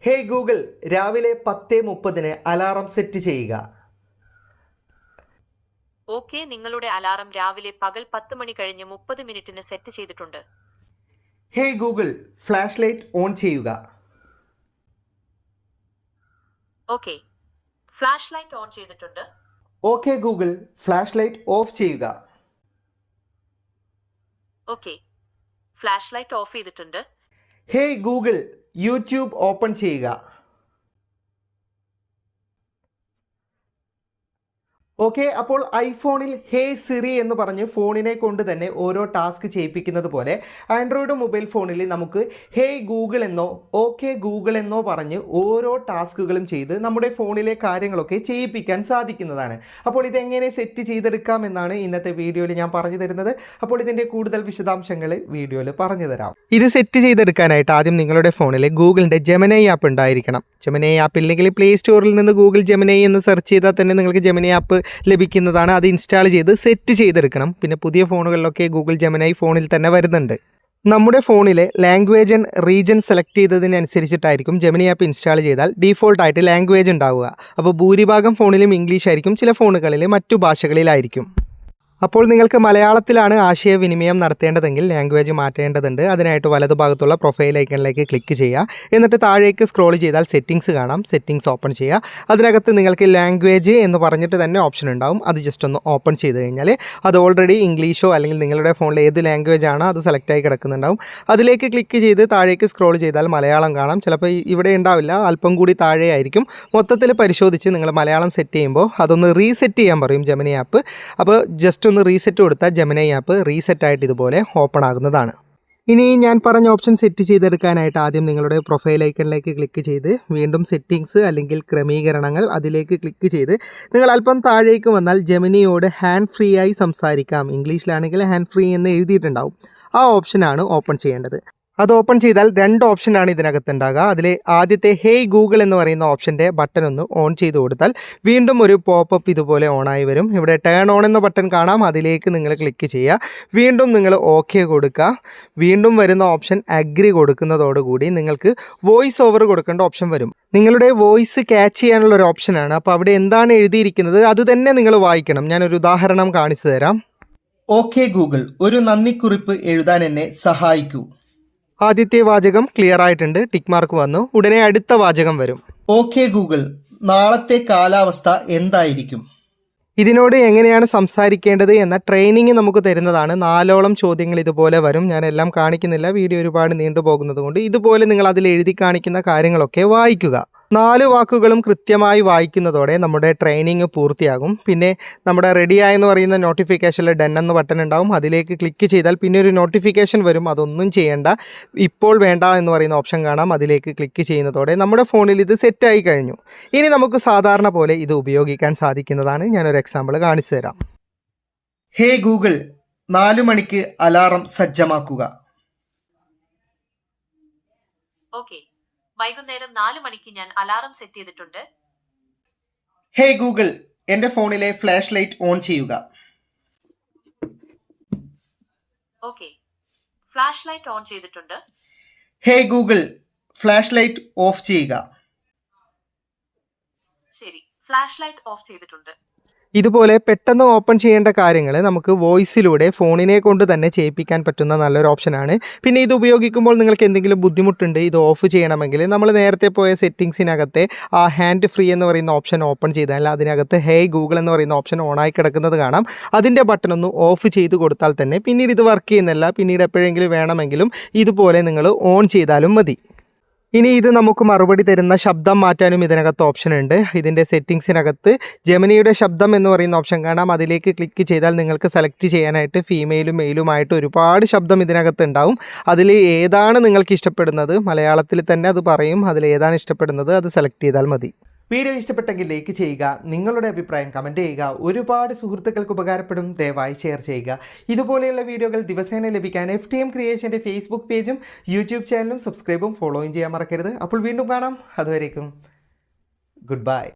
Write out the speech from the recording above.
ഹേ Google രാവിലെ 10:30 alarm set ചെയ്യുക. Okay, നിങ്ങളുടെ അലാറം രാവിലെ പകൽ 10 മണി കഴിഞ്ഞ് 30 മിനിറ്റിന് സെറ്റ് ചെയ്തിട്ടുണ്ട്. ഹേ ഗൂഗിൾ ഫ്ലാഷ് ലൈറ്റ് ഓൺ ചെയ്യുക. ഓക്കെ, ഫ്ലാഷ് ലൈറ്റ് ഓൺ ചെയ്തിട്ടുണ്ട്. Okay Google flash light of ചെയ്യുക. ഓക്കെ, ഫ്ലാഷ് ലൈറ്റ് ഓഫ് ചെയ്തിട്ടുണ്ട്. ഹേ ഗൂഗിൾ യൂട്യൂബ് ഓപ്പൺ ചെയ്യുക. ഓക്കെ, അപ്പോൾ ഐഫോണിൽ ഹേ സിറി എന്ന് പറഞ്ഞ് ഫോണിനെ കൊണ്ട് തന്നെ ഓരോ ടാസ്ക് ചെയ്യിപ്പിക്കുന്നത് പോലെ ആൻഡ്രോയിഡ് മൊബൈൽ ഫോണിൽ നമുക്ക് ഹേ ഗൂഗിൾ എന്നോ ഓക്കെ ഗൂഗിൾ എന്നോ പറഞ്ഞ് ഓരോ ടാസ്കുകളും ചെയ്ത് നമ്മുടെ ഫോണിലെ കാര്യങ്ങളൊക്കെ ചെയ്യിപ്പിക്കാൻ സാധിക്കുന്നതാണ്. അപ്പോൾ ഇതെങ്ങനെ സെറ്റ് ചെയ്തെടുക്കാം എന്നാണ് ഇന്നത്തെ വീഡിയോയിൽ ഞാൻ പറഞ്ഞു തരുന്നത്. അപ്പോൾ ഇതിൻ്റെ കൂടുതൽ വിശദാംശങ്ങൾ വീഡിയോയിൽ പറഞ്ഞു തരാം. ഇത് സെറ്റ് ചെയ്തെടുക്കാനായിട്ട് ആദ്യം നിങ്ങളുടെ ഫോണിൽ ഗൂഗിളിൻ്റെ ജെമിനൈ ആപ്പ് ഉണ്ടായിരിക്കണം. ജെമിനൈ ആപ്പ് ഇല്ലെങ്കിൽ പ്ലേ സ്റ്റോറിൽ നിന്ന് ഗൂഗിൾ ജെമിനൈ എന്ന് സെർച്ച് ചെയ്താൽ തന്നെ നിങ്ങൾക്ക് ജെമിനൈ ആപ്പ് ലഭിക്കുന്നതാണ്. അത് ഇൻസ്റ്റാൾ ചെയ്ത് സെറ്റ് ചെയ്തെടുക്കണം. പിന്നെ പുതിയ ഫോണുകളിലൊക്കെ ഗൂഗിൾ ജെമിനൈ ഫോണിൽ തന്നെ വരുന്നുണ്ട്. നമ്മുടെ ഫോണിലെ ലാംഗ്വേജ് ആൻഡ് റീജൻ സെലക്ട് ചെയ്തതിനനുസരിച്ചിട്ടായിരിക്കും ജെമിനി ആപ്പ് ഇൻസ്റ്റാൾ ചെയ്താൽ ഡീഫോൾട്ടായിട്ട് ലാംഗ്വേജ് ഉണ്ടാവുക. അപ്പോൾ ഭൂരിഭാഗം ഫോണിലും ഇംഗ്ലീഷ് ആയിരിക്കും, ചില ഫോണുകളിൽ മറ്റു ഭാഷകളിലായിരിക്കും. അപ്പോൾ നിങ്ങൾക്ക് മലയാളത്തിലാണ് ആശയവിനിമയം നടത്തേണ്ടതെങ്കിൽ ലാംഗ്വേജ് മാറ്റേണ്ടതുണ്ട്. അതിനായിട്ട് വലതുഭാഗത്തുള്ള പ്രൊഫൈൽ ഐക്കണിലേക്ക് ക്ലിക്ക് ചെയ്യുക. എന്നിട്ട് താഴേക്ക് സ്ക്രോൾ ചെയ്താൽ സെറ്റിങ്സ് കാണാം. സെറ്റിങ്സ് ഓപ്പൺ ചെയ്യുക. അതിനകത്ത് നിങ്ങൾക്ക് ലാംഗ്വേജ് എന്ന് പറഞ്ഞിട്ട് തന്നെ ഓപ്ഷൻ ഉണ്ടാവും. അത് ജസ്റ്റ് ഒന്ന് ഓപ്പൺ ചെയ്ത് കഴിഞ്ഞാൽ അത് ഓൾറെഡി ഇംഗ്ലീഷോ അല്ലെങ്കിൽ നിങ്ങളുടെ ഫോണിൽ ഏത് ലാംഗ്വേജ് ആണോ അത് സെലക്റ്റായി കിടക്കുന്നുണ്ടാവും. അതിലേക്ക് ക്ലിക്ക് ചെയ്ത് താഴേക്ക് സ്ക്രോൾ ചെയ്താൽ മലയാളം കാണാം. ചിലപ്പോൾ ഇവിടെ ഉണ്ടാവില്ല, അല്പം കൂടി താഴെ ആയിരിക്കും. മൊത്തത്തിൽ പരിശോധിച്ച് നിങ്ങൾ മലയാളം സെറ്റ് ചെയ്യുമ്പോൾ അതൊന്ന് റീസെറ്റ് ചെയ്യാൻ പറയും ജെമിനി ആപ്പ്. അപ്പോൾ ജസ്റ്റ് ഒന്ന് റീസെറ്റ് കൊടുത്താൽ ജെമിനി ആപ്പ് റീസെറ്റായിട്ട് ഇതുപോലെ ഓപ്പൺ ആകുന്നതാണ്. ഇനി ഞാൻ പറഞ്ഞ ഓപ്ഷൻ സെറ്റ് ചെയ്തെടുക്കാനായിട്ട് ആദ്യം നിങ്ങളുടെ പ്രൊഫൈൽ ഐക്കണിലേക്ക് ക്ലിക്ക് ചെയ്ത് വീണ്ടും സെറ്റിങ്സ് അല്ലെങ്കിൽ ക്രമീകരണങ്ങൾ അതിലേക്ക് ക്ലിക്ക് ചെയ്ത് നിങ്ങൾ അല്പം താഴേക്ക് വന്നാൽ ജെമിനിയോട് ഹാൻഡ് ഫ്രീ ആയി സംസാരിക്കാം, ഇംഗ്ലീഷിലാണെങ്കിൽ ഹാൻഡ് ഫ്രീ എന്ന് എഴുതിയിട്ടുണ്ടാവും. ആ ഓപ്ഷനാണ് ഓപ്പൺ ചെയ്യേണ്ടത്. അത് ഓപ്പൺ ചെയ്താൽ രണ്ട് ഓപ്ഷനാണ് ഇതിനകത്ത് ഉണ്ടാകുക. അതിൽ ആദ്യത്തെ ഹേ ഗൂഗിൾ എന്ന് പറയുന്ന ഓപ്ഷൻ്റെ ബട്ടൺ ഒന്ന് ഓൺ ചെയ്ത് കൊടുത്താൽ വീണ്ടും ഒരു പോപ്പപ്പ് ഇതുപോലെ ഓണായി വരും. ഇവിടെ ടേൺ ഓൺ എന്ന ബട്ടൺ കാണാം. അതിലേക്ക് നിങ്ങൾ ക്ലിക്ക് ചെയ്യുക. വീണ്ടും നിങ്ങൾ ഓക്കെ കൊടുക്കുക. വീണ്ടും വരുന്ന ഓപ്ഷൻ അഗ്രി കൊടുക്കുന്നതോടുകൂടി നിങ്ങൾക്ക് വോയിസ് ഓവർ കൊടുക്കേണ്ട ഓപ്ഷൻ വരും. നിങ്ങളുടെ വോയിസ് ക്യാച്ച് ചെയ്യാനുള്ള ഒരു ഓപ്ഷനാണ്. അപ്പോൾ അവിടെ എന്താണ് എഴുതിയിരിക്കുന്നത് അത് തന്നെ നിങ്ങൾ വായിക്കണം. ഞാനൊരു ഉദാഹരണം കാണിച്ചു തരാം. ഓക്കെ ഗൂഗിൾ ഒരു നന്ദിക്കുറിപ്പ് എഴുതാൻ എന്നെ സഹായിക്കൂ. ആദ്യത്തെ വാചകം ക്ലിയർ ആയിട്ടുണ്ട്, ടിക്ക് മാർക്ക് വന്നു. ഉടനെ അടുത്ത വാചകം വരും. ഓക്കെ ഗൂഗിൾ നാളത്തെ കാലാവസ്ഥ എന്തായിരിക്കും? ഇതിനോട് എങ്ങനെയാണ് സംസാരിക്കേണ്ടത് എന്ന ട്രെയിനിങ് നമുക്ക് തരുന്നതാണ്. 4ഓളം ചോദ്യങ്ങൾ ഇതുപോലെ വരും. ഞാൻ എല്ലാം കാണിക്കുന്നില്ല, വീഡിയോ ഒരുപാട് നീണ്ടുപോകുന്നത് കൊണ്ട്. ഇതുപോലെ നിങ്ങൾ അതിൽ എഴുതി കാണിക്കുന്ന കാര്യങ്ങളൊക്കെ വായിക്കുക. 4 വാക്കുകളും കൃത്യമായി വായിക്കുന്നതോടെ നമ്മുടെ ട്രെയിനിങ് പൂർത്തിയാകും. പിന്നെ നമ്മുടെ റെഡിയായെന്ന് പറയുന്ന നോട്ടിഫിക്കേഷനിൽ ഡൺ എന്ന ബട്ടൺ ഉണ്ടാവും. അതിലേക്ക് ക്ലിക്ക് ചെയ്താൽ പിന്നെ ഒരു നോട്ടിഫിക്കേഷൻ വരും. അതൊന്നും ചെയ്യേണ്ട, ഇപ്പോൾ വേണ്ട എന്ന് പറയുന്ന ഓപ്ഷൻ കാണാം. അതിലേക്ക് ക്ലിക്ക് ചെയ്യുന്നതോടെ നമ്മുടെ ഫോണിൽ ഇത് സെറ്റായി കഴിഞ്ഞു. ഇനി നമുക്ക് സാധാരണ പോലെ ഇത് ഉപയോഗിക്കാൻ സാധിക്കുന്നതാണ്. ഞാനൊരു എക്സാമ്പിൾ കാണിച്ചു തരാം. ഹേ ഗൂഗിൾ 4 മണിക്ക് അലാറം സജ്ജമാക്കുക. ഓക്കെ, വൈകുന്നേരം 4 മണിക്ക് ഞാൻ അലാറം സെറ്റ് ചെയ്തിട്ടുണ്ട്. ഹേ ഗൂഗിൾ എൻ്റെ ഫോണിലെ ഫ്ലാഷ് ലൈറ്റ് ഓൺ ചെയ്യുക. ഓക്കെ, ഫ്ലാഷ് ലൈറ്റ് ഓൺ ചെയ്തിട്ടുണ്ട്. ഹേ ഗൂഗിൾ ഫ്ലാഷ് ലൈറ്റ് ഓഫ് ചെയ്യുക. ശരി, ഫ്ലാഷ് ലൈറ്റ് ഓഫ് ചെയ്തിട്ടുണ്ട്. ഇതുപോലെ പെട്ടെന്ന് ഓപ്പൺ ചെയ്യേണ്ട കാര്യങ്ങൾ നമുക്ക് വോയിസിലൂടെ ഫോണിനെ കൊണ്ട് തന്നെ ചെയ്യിപ്പിക്കാൻ പറ്റുന്ന നല്ലൊരു ഓപ്ഷനാണ്. പിന്നെ ഇത് ഉപയോഗിക്കുമ്പോൾ നിങ്ങൾക്ക് എന്തെങ്കിലും ബുദ്ധിമുട്ടുണ്ട് ഇത് ഓഫ് ചെയ്യണമെങ്കിൽ നമ്മൾ നേരത്തെ പോയ സെറ്റിങ്സിനകത്തെ ആ ഹാൻഡ് ഫ്രീ എന്ന് പറയുന്ന ഓപ്ഷൻ ഓപ്പൺ ചെയ്താൽ അതിനകത്ത് ഹേ ഗൂഗിൾ എന്ന് പറയുന്ന ഓപ്ഷൻ ഓണായി കിടക്കുന്നത് കാണാം. അതിൻ്റെ ബട്ടൺ ഒന്ന് ഓഫ് ചെയ്ത് കൊടുത്താൽ തന്നെ പിന്നീട് ഇത് വർക്ക് ചെയ്യുന്നില്ല. പിന്നീട് എപ്പോഴെങ്കിലും വേണമെങ്കിലും ഇതുപോലെ നിങ്ങൾ ഓൺ ചെയ്താലും മതി. ഇനി ഇത് നമുക്ക് മറുപടി തരുന്ന ശബ്ദം മാറ്റാനും ഇതിനകത്ത് ഓപ്ഷൻ ഉണ്ട്. ഇതിൻ്റെ സെറ്റിങ്സിനകത്ത് ജെമിനിയുടെ ശബ്ദം എന്ന് പറയുന്ന ഓപ്ഷൻ കാണാം. അതിലേക്ക് ക്ലിക്ക് ചെയ്താൽ നിങ്ങൾക്ക് സെലക്ട് ചെയ്യാനായിട്ട് ഫീമെയിലും മെയിലുമായിട്ട് ഒരുപാട് ശബ്ദം ഇതിനകത്ത് ഉണ്ടാവും. അതിൽ ഏതാണ് നിങ്ങൾക്ക് ഇഷ്ടപ്പെടുന്നത് മലയാളത്തിൽ തന്നെ അത് പറയും. അതിൽ ഏതാണ് ഇഷ്ടപ്പെടുന്നത് അത് സെലക്ട് ചെയ്താൽ മതി. വീഡിയോ ഇഷ്ടപ്പെട്ടെങ്കിൽ ലൈക്ക് ചെയ്യുക, നിങ്ങളുടെ അഭിപ്രായം കമൻറ്റ് ചെയ്യുക. ഒരുപാട് സുഹൃത്തുക്കൾക്ക് ഉപകാരപ്പെടും, ദയവായി ഷെയർ ചെയ്യുക. ഇതുപോലെയുള്ള വീഡിയോകൾ ദിവസേന ലഭിക്കാൻ FTM ക്രിയേഷൻ്റെ ഫേസ്ബുക്ക് പേജും യൂട്യൂബ് ചാനലും സബ്സ്ക്രൈബും ഫോളോയും ചെയ്യാൻ മറക്കരുത്. അപ്പോൾ വീണ്ടും കാണാം. അതുവരേക്കും ഗുഡ് ബൈ.